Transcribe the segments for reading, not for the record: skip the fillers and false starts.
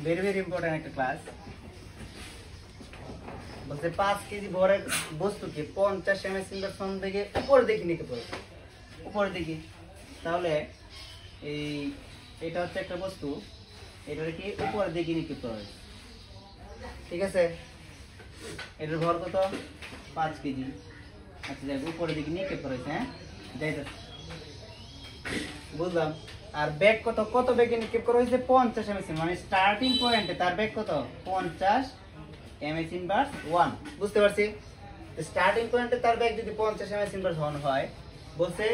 Very very important একটা class. বলছে 5 KG ভরের বস্তুকে 50 এমএস ইনভার্সন থেকে উপরের দিকে নিতে হবে, উপরের দিকে। তাহলে এটা হচ্ছে একটা বস্তু, এটাকে কি উপরের দিকে নিতে হবে, ঠিক আছে? এটার ভর কত? 5 কেজি। আচ্ছা যাই, উপরের দিকে নিয়ে কেপ করেছে, হ্যাঁ যাইতেছে, বুঝলাম। আর ব্যাগ কত? কত ব্যাগে নিক্ষেপ করা হয়েছে? 50 এমএস, মানে স্টার্টিং পয়েন্টে তার ব্যাগ কত? 50 এমএস ইনভার্স 1। বুঝতে পারছি? স্টার্টিং পয়েন্টে তার ব্যাগ যদি 50 এমএস ইনভার্স 1 হয়, বলছে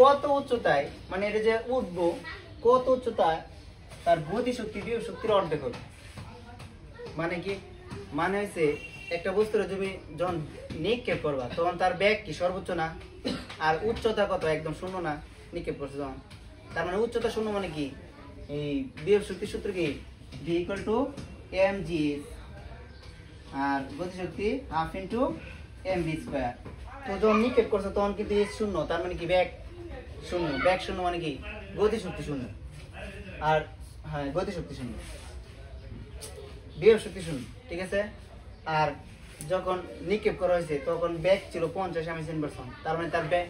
কত উচ্চতায়, মানে এটা যে উঠবো, কত উচ্চতায় তার গতি শক্তি বিভব শক্তির অর্ধেক হবে। মানে কি? মানে হচ্ছে একটা বস্তুর তুমি যখন নিক্ষেপ করবা তখন তার ব্যাগ কি সর্বোচ্চ না, আর উচ্চতা কত? একদম শূন্য না নিক্ষেপ করছে যখন। তার মানে উচ্চতা শূন্য, মানে কি এই বিভব শক্তির সূত্র কি? V equal to M G, আর গতি শক্তি half into M V square. তো যখন নিক্ষেপ করছে তখন কিন্তু শূন্য, তার মানে কি ব্যাগ শূন্য। ব্যাগ শূন্য মানে কি গতি শক্তি শূন্য, আর হ্যাঁ গতি শক্তি শূন্য, বিভব শক্তি শূন্য, ঠিক আছে? আর যখন নিক্ষেপ করা হয়েছে তখন ব্যাগ ছিল 50 এমএস ইনভার্সন, তার মানে তার ব্যাগ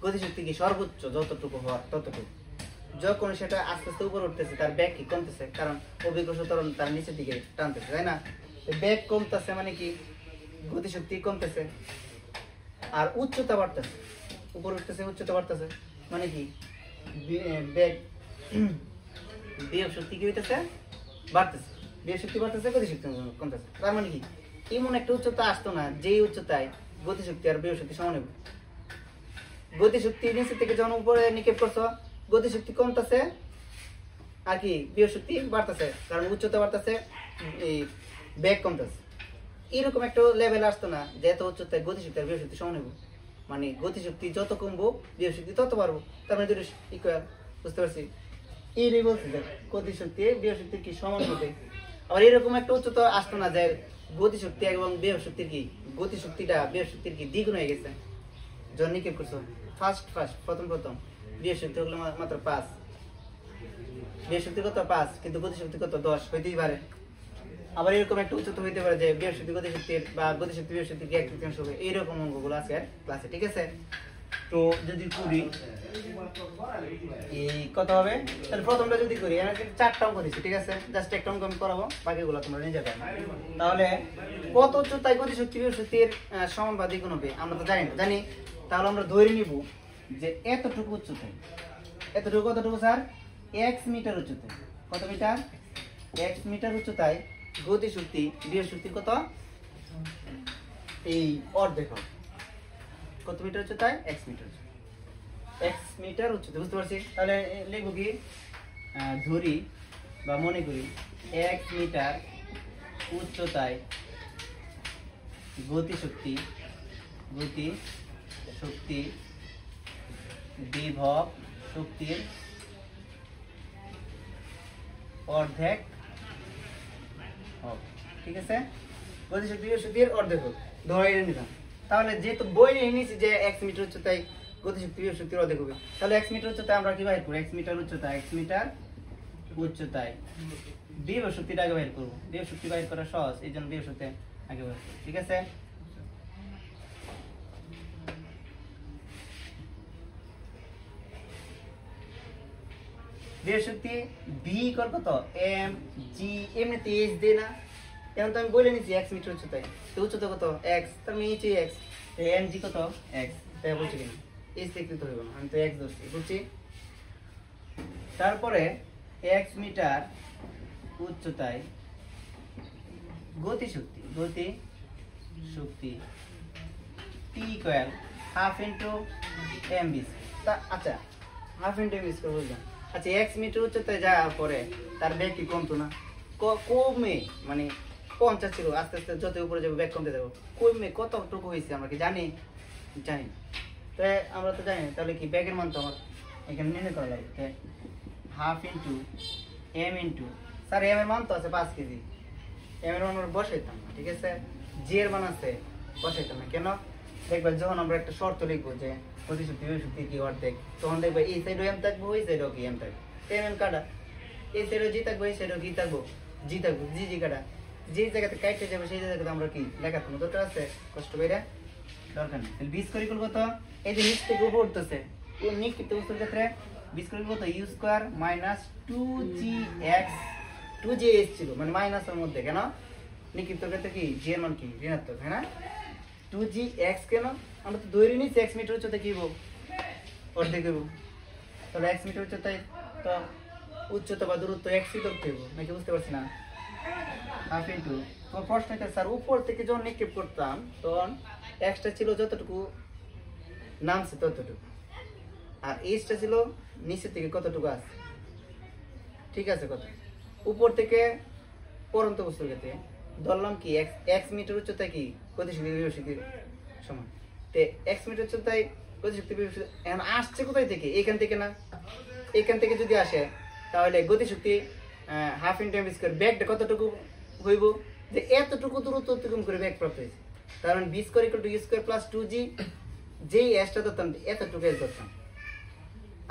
গতিশক্তি কি সর্বোচ্চ যতটুকু হওয়ার ততটুকু। যখন সেটা আস্তে আস্তে উপরে উঠতেছে তার ব্যাগ কি কমতেছে, কারণ অভিকর্ষ ত্বরণ তার নিচের দিকে টানতেছে, তাই না? ব্যাগ কমতেছে মানে কি গতিশক্তি কমতেছে, আর উচ্চতা বাড়তেছে, উপরে উঠতেছে উচ্চতা বাড়তেছে, মানে কি ব্যাগ বিভব শক্তি কি হইতেছে? বাড়তেছে। বিভব শক্তি বাড়তেছে, গতিশক্তি কমতেছে। তার মানে কি এমন একটা উচ্চতা আসতো না যেই উচ্চতায় গতিশক্তি আর বিভব শক্তি সমান হবে। গতিশক্তি নিচে থেকে যখন উপরে নিক্ষেপ করছো, গতিশক্তি কমতেছে আর কি বিভব শক্তি বাড়তেছে, কারণ উচ্চতা বাড়তেছে, এই ব্যাগ কমতেছে। এরকম একটা লেভেল আসতো না যে এত উচ্চতায় গতিশক্তি আর বিভব শক্তি সমান হবে। মানে গতিশক্তি যত কমবো বিভব শক্তি তত বাড়বো, তার মানে দুটো ইকুয়াল। বুঝতে পারছি? এই বলছি যে গতিশক্তি বিভব শক্তির কি সমান হবে। আবার এরকম একটা উচ্চতা আসতো না যে গতিশক্তি এবং বিভব শক্তির কি গতিশক্তিটা বিভব শক্তির কি দ্বিগুণ হয়ে গেছে যখন নিক্ষেপ করছো। প্রথম বিভব শক্তি হলো মাত্র 5, বিভব শক্তি কত? 5, কিন্তু গতিশক্তি কত? 10 হইতেই পারে। আবার এরকম একটা উচ্চতা হইতে পারে যে বিভব শক্তি গতিশক্তির বা গতিশক্তি বিভব শক্তির কি 1/3 হবে। এইরকম অঙ্কগুলো আছে ক্লাসে, ঠিক আছে? তো যদি করি এই কত হবে, তাহলে প্রথমটা যদি করি, আমি 4টা অঙ্ক দিচ্ছি, ঠিক আছে? জাস্ট একটা অঙ্ক আমি করাবো, বাকিগুলো তোমরা নিজে করো। তাহলে কত উচ্চতায় গতিশক্তি বিভব শক্তির সমানুপাতিক দ্বিগুণ হবে আমরা তো জানি না, জানি? তাহলে আমরা ধরে নিব যে এতটুকু উচ্চতায়, এতটুকু কতটুকু স্যার? x মিটার উচ্চতায়। কত মিটার? x মিটার উচ্চতায় গতিশক্তি বিভব শক্তির কত? এই অর্ধেক হবে। কত মিটার উচ্চতায়? x মিটার, x মিটার উচ্চতায়। বুঝতে পারছি? তাহলে লিখবো কি, ধরি বা মনে করি 1 মিটার উচ্চতায় গতিশক্তি বিভব শক্তির অর্ধেক হবে, ঠিক আছে? গতিশক্তি বিভব শক্তির অর্ধেক হবে, ধরে নিলাম। তাহলে যেহেতু বই নিয়েছি যে 1 মিটার উচ্চতায় গতিশক্তি বিভব শক্তির অর্ধেক হবে, তাহলে 1 মিটার উচ্চতায় আমরা কি বাইর করব? 1 মিটার উচ্চতায় বিভব শক্তিটা আগে বাইর করব। বিভব শক্তি বাইর করা সহজ, এই জন্য বিভব শক্তি আগে বাইর করব, ঠিক আছে? বিভব শক্তি বি কত? এম জি, এমনিতে এইচ দে না, এখন তো আমি বলে নিচ্ছি 1 মিটার উচ্চতায়, তো উচ্চতা কত? x, তার মানে নিচে x, এম জি কত? x, তাই বলছি কিনা? এইচ দেখতে তো হইব না, আমি তো x ধরছি, বুঝছি? তারপরে 1 মিটার উচ্চতায় গতিশক্তি P equal half into M B. আচ্ছা half into M B square বুঝলাম। আচ্ছা 1 মিটার উচ্চতায় যাওয়ার পরে তার ব্যাগ কি কমতো না? কমে, মানে 50 ছিল, আস্তে আস্তে যত উপরে যাবো ব্যাগ কমতে যাবো, কমে কতটুকু হয়েছে আমরা কি জানি? জানি। তাই আমরা তো জানি না, তাহলে কি ব্যাগের মান তো আমার এখানে নির্ণয় করা লাগবে। Half into M into, sir M এর মান তো আছে 5 কেজি, এম এর মান আমরা বসাইতাম না, ঠিক আছে? জি এর মান আছে, বসাইতাম না। কেন? দেখবা যখন আমরা একটা শর্ত লিখবো যে গতিশক্তি বিভব শক্তি কি অর্ধেক, তখন দেখবা এই সাইডও এম থাকবো, ওই সাইডও কি এম থাকবে, এম এম কাটা, এই সাইডও জি থাকবো, এই সাইডও কি থাকবো, জি থাকবো, জি জি কাটা, যে জায়গাতে কাটতে যাবে সেই জায়গাতে আমরা কি লেখার কোনো দরকার আছে? কষ্ট করে দরকার নেই। তাহলে বি স্কয়ার ইকুয়াল কত? এই যে নিচ থেকে উপর উঠতেছে, এই নিশ্চিত বস্তুর ক্ষেত্রে বি স্কয়ার ইকুয়াল কত? U square minus 2gx, 2gx ছিল মানে মাইনাসের মধ্যে, কেন নিক্ষিপ্ত ক্ষেত্রে কি জি এর মান কি ঋণাত্মক, হ্যাঁ না? 2gx কেন? আমরা তো ধরে নিচ্ছি x মিটার উচ্চতা কি হবো, অর্ধেক হবো। তাহলে x মিটার উচ্চতায় তো উচ্চতা বা দূরত্ব x ই ধরতে হবো নাকি, বুঝতে পারছি না? হাফ ইন্টু তোমার প্রশ্ন এটা স্যার উপর থেকে যখন নিক্ষেপ করতাম তখন এক্সটা ছিল যতটুকু নামছে ততটুকু, আর এইচটা ছিল নিচের থেকে কতটুকু আছে, ঠিক আছে? কত উপর থেকে পরন্ত বস্তুর ক্ষেত্রে ধরলাম কি এক্স মিটার উচ্চতায় কি গতিশক্তি বিভব শক্তির সমান। তে এক্স মিটার উচ্চতায় গতিশক্তি বিভব শক্তি এখন আসছে কোথায় থেকে? এখান থেকে না? এখান থেকে যদি আসে তাহলে গতিশক্তি হাফ ইন্টু এম স্কয়ার, ব্যাগটা কতটুকু হইব? যে এতটুকু দূরত্ব অতিক্রম করে ব্যাগ প্রাপ্ত হয়েছে, কারণ V square equal to U square plus 2g, যেই এসটা ধরতাম এতটুকু এস ধরতাম।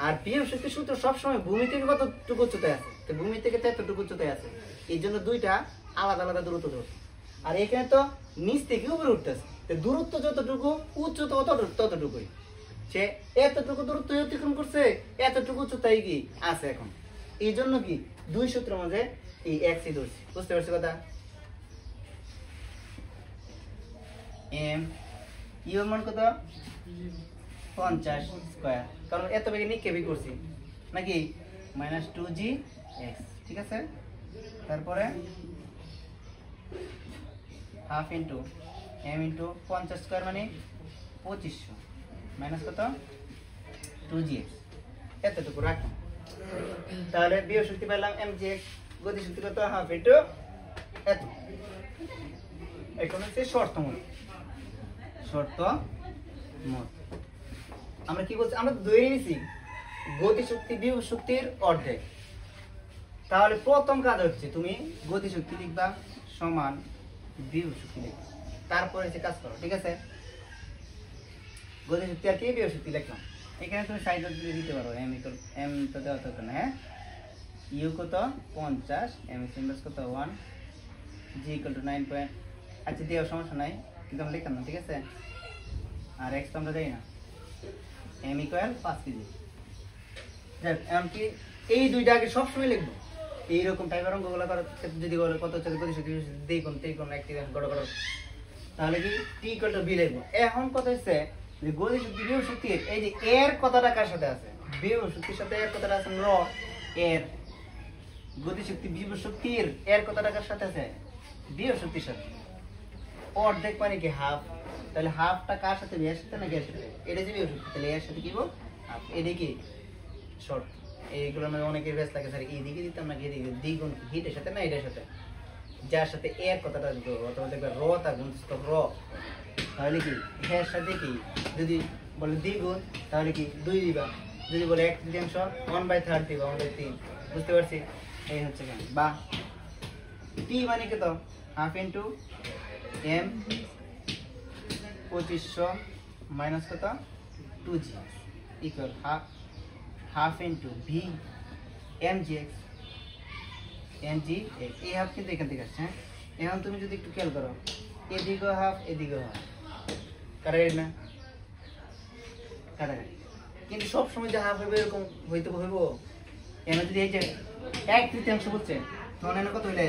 আর বিভব শক্তির সূত্র সবসময় ভূমি থেকে কতটুকু উচ্চতায় আছে, তো ভূমি থেকে তো এতটুকু উচ্চতায় আছে, এই জন্য দুইটা আলাদা আলাদা দূরত্ব ধরছে। আর এখানে তো নিচ থেকে উপরে উঠতেছে, তো দূরত্ব যতটুকু উচ্চতা ততটুকুই, সে এতটুকু দূরত্ব অতিক্রম করছে, এতটুকু উচ্চতায় কি আছে এখন, এই জন্য কি দুই সূত্রের মাঝে এই এক্সই ধরছি, বুঝতে পারছি কথা? এম ইউ মান কত? 50 স্কয়ার, কারণ এত বেগে নিক্ষেপই করছি নাকি, মাইনাস 2gx, ঠিক আছে? তারপরে half into M into 50 square মানে 2500 মাইনাস কত? 2gx, এতটুকু রাখি। তাহলে বিভব শক্তি পেলাম mgx, গতি শক্তি কত? হাফ ইন্টু এত। এখন হচ্ছে শর্ত মোট আমরা কি বলছি? আমরা ধরে নিয়েছি গতি শক্তি বিভব শক্তির অর্ধেক। তাহলে প্রথম কাজ হচ্ছে তুমি গতি শক্তি লিখবা সমান বিভব শক্তি লিখবা, তারপরে যে কাজ করো, ঠিক আছে? গতি শক্তি আর কি বিভব শক্তি লিখলাম, এখানে তুমি সাইড দিয়ে দিতে পারো এম তো দেওয়া থাকবে না, হ্যাঁ? ইউ কত? 50, এম এস ইনভার্স কত? 1, জি ইকুয়াল টু 9 পয়েন্ট, আচ্ছা দেওয়ার সমস্যা নাই কিন্তু আমরা লিখলাম না, ঠিক আছে? আর এক্স তো আমরা জানি না, এম ইকুয়াল 5 কেজি। এমনকি এই দুইটা আগে সবসময় লিখবো, এইরকম টাইপের অঙ্কগুলো করার ক্ষেত্রে যদি বলে কত হচ্ছে গতি শক্তি দেই কোন তেই কোন একটি গড়, তাহলে কি টি ইকুয়াল টু বি লিখবো। এখন কথা হচ্ছে যে গতি শক্তি বিভব শক্তির এই যে এর কথাটা কার সাথে আছে? বিভব শক্তির সাথে এর কথাটা আছে র, এর গতি শক্তি বিভব শক্তির এর কথাটা কার সাথে আছে? বিভব শক্তির সাথে। অর্ধেক মানে কি হাফ, তাহলে হাফটা কার সাথে? এর সাথে নাকি এর সাথে? এটা যে বিভব শক্তি, তাহলে এর সাথে কি বল? হাফ। এটা কি শর্ট? এইগুলো মানে অনেকের ব্যস্ত লাগে স্যার এইদিকে দিতাম নাকি এদিকে, দ্বিগুণ হিটের সাথে না এটার সাথে, যার সাথে এর কথাটা দিত অথবা দেখবে র তা গুণস্থ র, তাহলে কি এর সাথে কি যদি বলে দ্বিগুণ তাহলে কি 2 দিবা, যদি বলে 1/3 1/3 দিবা 1/3, বুঝতে পারছি? এই হচ্ছে কেন বা টি মানে কত? হাফ ইন্টু এম 2500 মাইনাস কত? 2g equal half into V mgx, এই হাফ কিন্তু এখান থেকে আসছে, হ্যাঁ? এখন তুমি যদি একটু খেয়াল করো এদিকেও হাফ এদিকেও হাফ, কাটাকাটি না? কাটাকাটি, কিন্তু সবসময় যে হাফ হবে এরকম হইতে হইব? এখানে যদি এই যে 1/3 বলছে তখন এনে কত হইলে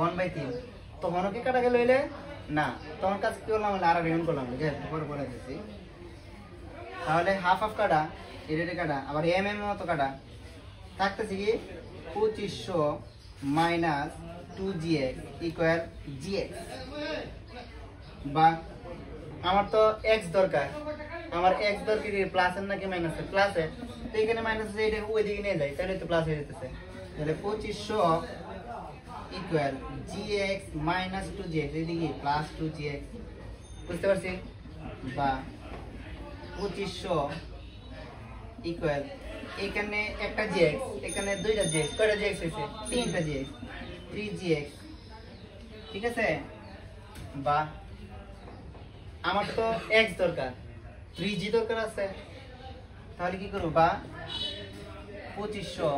1/3, তখনও কি কাটা গেল হইলে না, তখন কাজ কি করলাম? আর রিউন করলাম, পরে দিচ্ছি। তাহলে হাফ হাফ কাটা, এটা কাটা, আবার এম মতো কাটা, থাকতেছে কি 2500 মাইনাস 2gx ইকুয়াল gx, বা আমার তো x দরকার, আমার x দরকার কি প্লাসের নাকি মাইনাসের? প্লাসের, তো এখানে মাইনাস আছে, এটা ওই দিকে নিয়ে যায় তাহলে তো প্লাস হয়ে যেতেছে, তাহলে 2500 ইকুয়াল gx মাইনাস 2gx, এদিকে প্লাস 2gx, বুঝতে পারছি? বা 2500 ইকুয়াল এখানে একটা gx, এখানে দুইটা gx, কয়টা gx হয়েছে? 3টা gx, 3gx, ঠিক আছে? বা আমার তো x দরকার, 3g দরকার আছে, তাহলে কি করব? বা 2500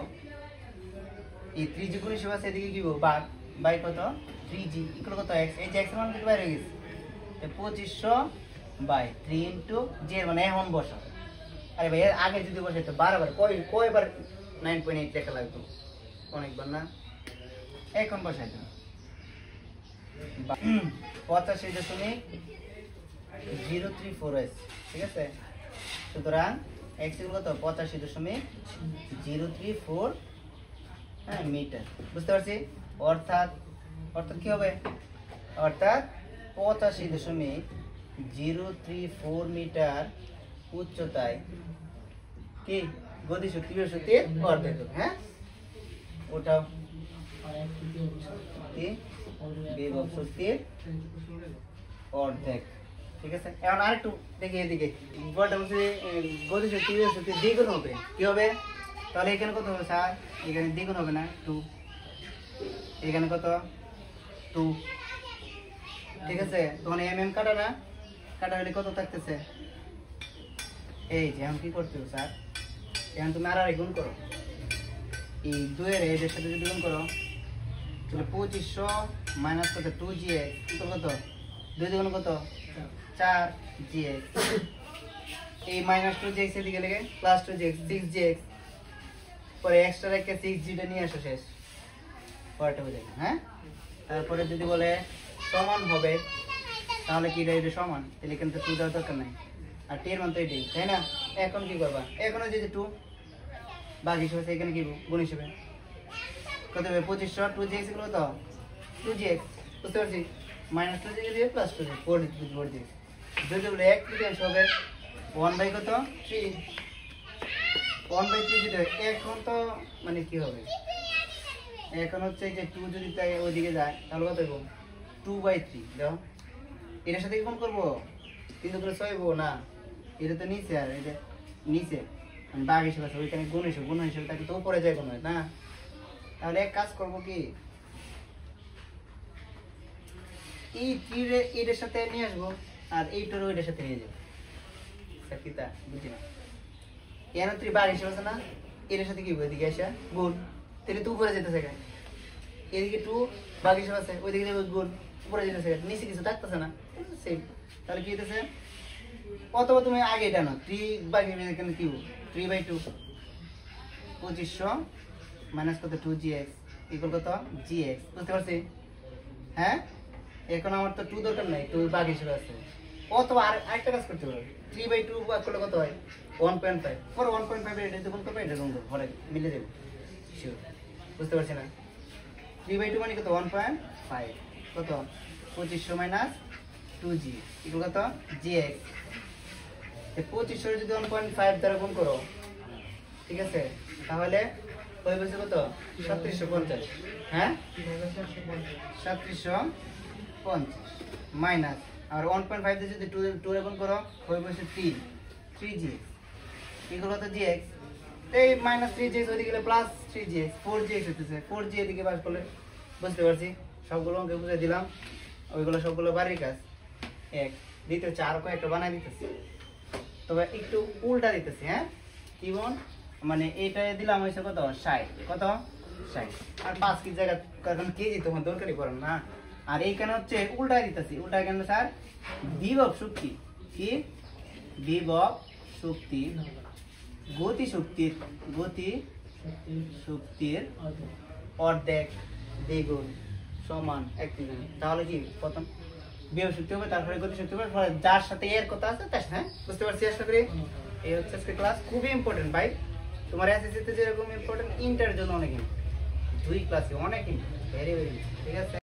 এই 3g গুণ হিসেবে আছে এদিকে কি হবে ভাগ বাই কত 3g ইকুয়াল কত x এই যে x এর মান কিন্তু বাইরে গেছে তো 2500 বাই 3 ইনটু g এর মানে এখন বসা আরে ভাই এর আগে যদি বসে তো বারবার কয়বার 9.8 লেখা লাগতো অনেকবার না এখন বসাই দাও 85.034s ঠিক আছে সুতরাং x ইকুয়াল কত 85.034 হ্যাঁ মিটার বুঝতে পারছি অর্থাৎ কি হবে অর্থাৎ 85.034 মিটার উচ্চতায় কি গতিশক্তি বিভব শক্তির অর্ধেক হ্যাঁ ওটা কি বিভব শক্তির অর্ধেক ঠিক আছে এখন আরেকটু দেখি এদিকে বলটা বলছে গতিশক্তি বিভব শক্তির দ্বিগুণ হবে কি হবে তাহলে এখানে কত হবে স্যার এখানে দ্বিগুণ হবে না 2 এখানে কত 2 ঠিক আছে তখন এমএম কাটা না কাটা হলে কত থাকতেছে এই যে আমি কি করতে হবে স্যার এখন তুমি আর গুণ করো এই 2 এর এর সাথে যদি গুণ করো তাহলে 2500 মাইনাস কত 2gx কত 2 দ্বিগুণ কত 4gx এই মাইনাস 2gx এদিকে লেগে প্লাস 2gx 6gx পরে এক্সট্রা রেখে 6g টা নিয়ে আসো শেষ পরেরটা বুঝে হ্যাঁ তারপরে যদি বলে সমান হবে তাহলে কি এটা সমান তাহলে কিন্তু 2 দেওয়ার দরকার নাই আর t এর মান তো এটাই তাই না এখন কি করবা এখনো যদি 2 বাকি হিসেবে এখানে কি গুণ হিসেবে কত হবে 2500 2gx গুলো তো 2gx বুঝতে পারছি মাইনাস 2gx দিয়ে প্লাস 2gx 4gx যদি বলে 1 তৃতীয়াংশ হবে 1 বাই কত 3 1 বাই 3 যদি এখন তো মানে কি হবে এখন হচ্ছে যে 2 যদি তাই ওইদিকে যায় তাহলে কত হবে 2 বাই 3 দাও এর সাথে গুণ করব কিন্তু করে 6 হবো না এটা তো নিচে আর এটা নিচে বাঘ হিসেবে আছে ওইখানে গুণ হিসেবে তাকে তো উপরে যায় গুণ হয় না তাহলে এক কাজ করব কি এই 3 এর সাথে নিয়ে আসবো আর এইটার ওইটার সাথে নিয়ে যাবো স্যার কিটা বুঝি না এর 3 বাঘ হিসেবে আছে না এর সাথে কি হবে এদিকে আসা গুণ তাহলে তো উপরে যেতেছে কেন এদিকে 2 বাঘ হিসেবে আছে ওইদিকে যাবে গুণ উপরে যেতেছে নিচে কিছু থাকতেছে না সেম তাহলে কি হইতেছে অথবা তুমি আগে এটা না 3 বাই এখানে কি 3 বাই 2 2500 মাইনাস কত 2gx ইকুয়াল কত gx বুঝতে পারছি হ্যাঁ এখন আমার তো 2 দরকার নাই 2 বাকি হিসেবে আছে অথবা আরেকটা কাজ করতে পারো 3 বাই 2 ভাগ করলে কত হয় 1.5 পরে 1.5 এর এটা গুণ করবে এটা গুণ করবে পরে মিলে যাবে শিওর বুঝতে পারছি না 3 বাই 2 মানে কত 1.5 কত 2500 মাইনাস 2g ইকুয়াল কত gx এই 2500 যদি 1.5 দ্বারা গুণ করো ঠিক আছে তাহলে হয়ে গেছে কত 3750 হ্যাঁ 3750 মাইনাস আর 1.5 দিয়ে যদি 2 এর গুণ করো হয়ে গেছে 3g ইকুয়াল কত gx এই মাইনাস 3gx ওইদিকে গেলে প্লাস 3gx 4gx হইতেছে 4g এদিকে বাদ করলে বুঝতে পারছি সবগুলো অঙ্কে বুঝিয়ে দিলাম ওইগুলো সবগুলো বাড়ির কাজ এক দ্বিতীয় চার কয়েকটা বানাই দিতেছি তবে একটু উল্টা দিতেছি হ্যাঁ কি বোন মানে এইটা দিলাম হয়েছে কত 60 কত 60 আর 5 কি জায়গা কারণ কেজি তোমার দরকারই পড়ে না আর এইখানে হচ্ছে উল্টাই দিতেছি উল্টা কেন স্যার বিভব শক্তি কি বিভব শক্তি গতি শক্তির অর্ধেক দ্বিগুণ সমান 1 তাহলে কি প্রথম বিভব শক্তি হবে তারপরে গতি শক্তি হবে যার সাথে এর কথা আছে তার হ্যাঁ বুঝতে পারছি আশা করি এই হচ্ছে আজকে ক্লাস খুবই ইম্পর্টেন্ট ভাই তোমার এসএসসি তে যেরকম ইম্পর্টেন্ট ইন্টার জন্য অনেক দুই ক্লাসে অনেক ভেরি ভেরি ঠিক আছে।